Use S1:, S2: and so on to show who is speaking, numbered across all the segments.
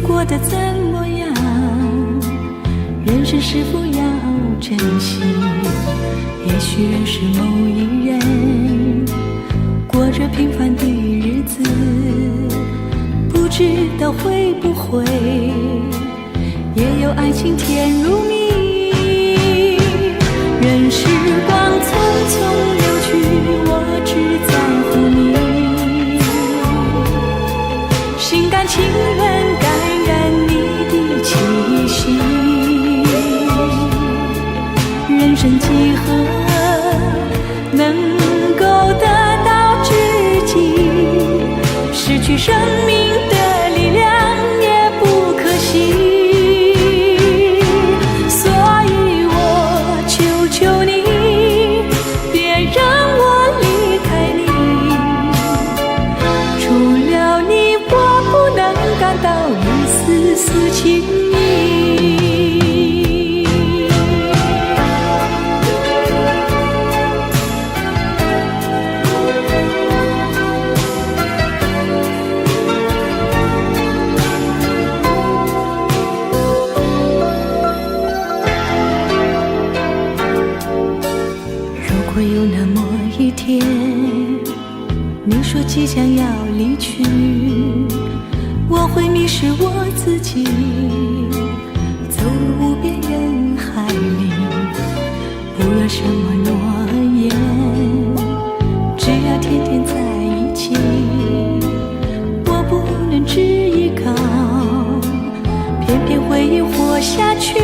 S1: 过得怎么样？人生是否要珍惜？也许认识某一人，过着平凡的日子，不知道会不会也有爱情甜如蜜。任时光匆匆流去，我只在乎你，心甘情愿感染你的气息。人生几何能够得到知己？失去生命的力量也不可惜。丝情意，如果有那么一天，你说即将要离去，我会迷失我自己，走入无边人海里，不要什么诺言，只要天天在一起。我不能只依靠，偏偏回忆活下去。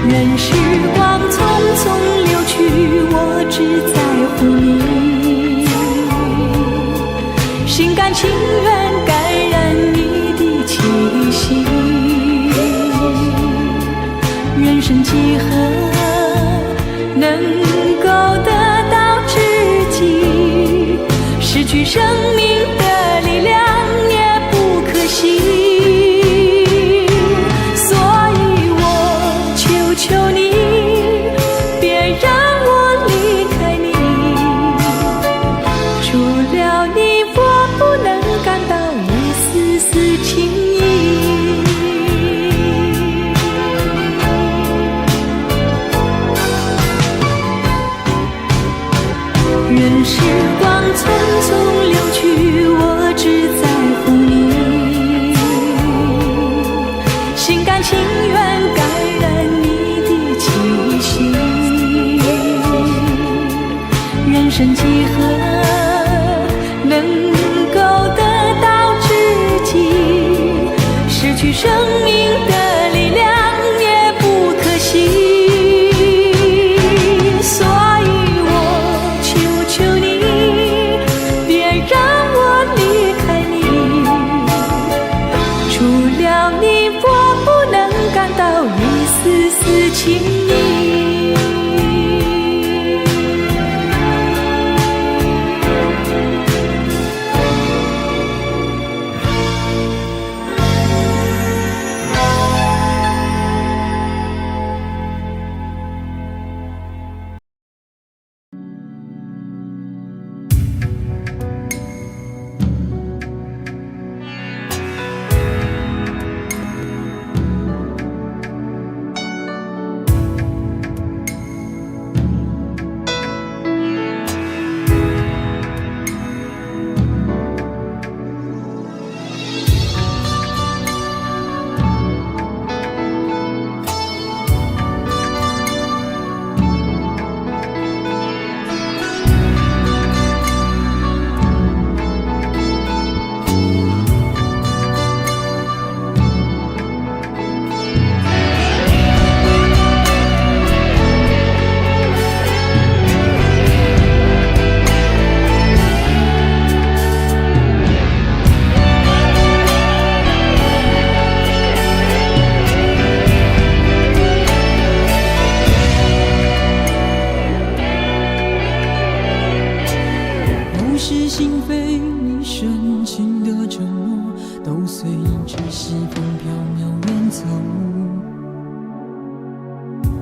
S1: 任时光匆匆流去，我只在乎你，心甘情愿感染你的气息。人生几何能够得到知己？失去生命的力量也不可惜。所以我求求你，别让我离开你，除了你我不能感到一丝丝情意。任时光匆匆流去，我只在乎你，心甘情愿感染你的气息。人生几何能够得到知己？失去生命的力量也不可惜。所以我求求你，别让我离开你，除了你我不能感到一丝丝情意。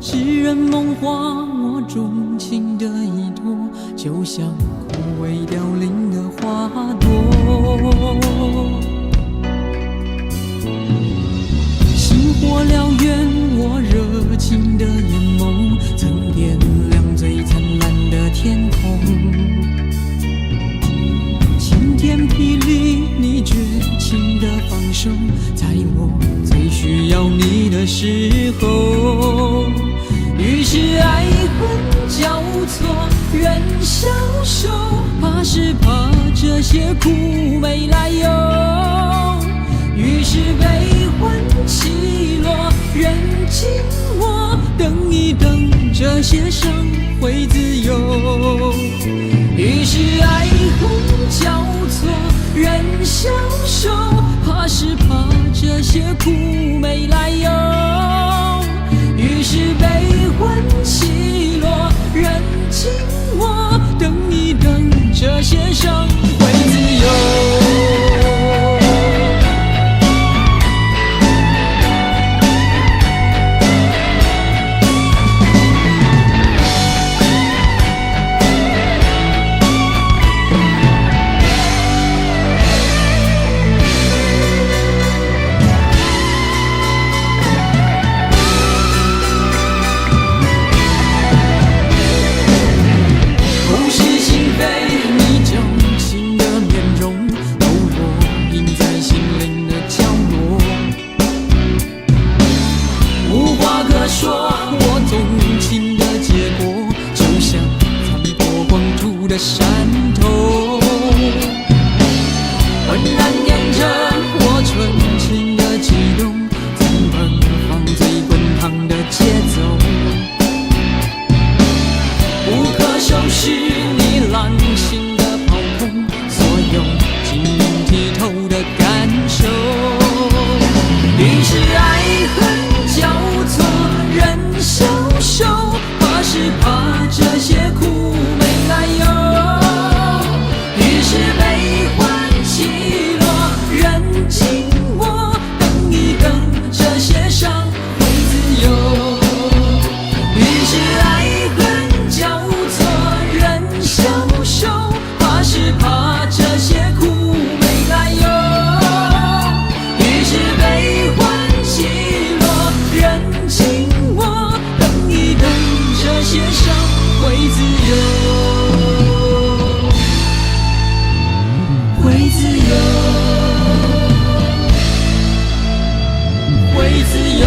S1: 诗人梦话，我钟情的依托，就像枯萎凋零的花朵。
S2: 我燎原，我热情的眼眸，曾点亮最灿烂的天空。晴天霹雳，你绝情的放手，在我最需要你的时候。于是爱恨交错，人消瘦，怕是怕这些苦没来由。于是悲欢起落，人静默，等一等，这些伤会自由。于是爱恨交错，人消瘦，怕是怕这些苦没来由。于是悲欢起落，人静默，等一等，这些伤会自由。山头浑然念着我纯情的悸动，怎奔放最滚烫的节奏，不可收拾你浪心的炮轰，所有晶莹剔透的感受。于是爱恨交错，人消瘦，怕是怕这些苦没来由。于是悲欢起落，人静默，等一等，这些伤会自由。于是爱恨交错，人消瘦，怕是怕这些苦没来由。于是悲欢起落，人静默，等一等，这些伤会自由。会自由，会自由。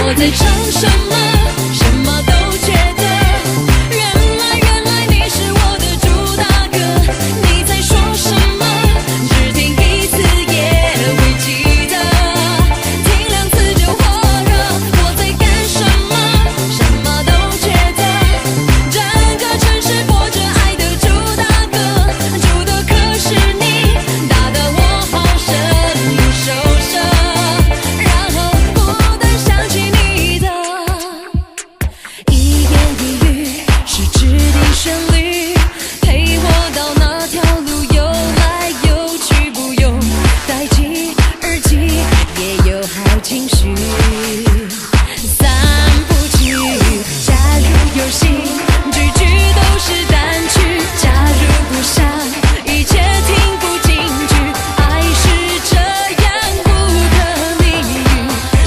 S3: 我在唱什么，什么都觉得，原来你是我的主打歌。你在说什么，只听一次也会记得，听两次就火热。我在干什么，什么都觉得，整个城市播着爱的主打歌，主的可是你，打得我好生不收手，然后不断想起你的一言一语是指定旋律，陪我到那条路游来游去，不用戴起耳机也有好情绪。散步去，加入游戏，句句都是单曲，加入不上，一切听不进去。爱是这样不可理喻，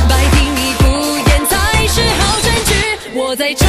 S3: 百听你不厌才是好证据。我在唱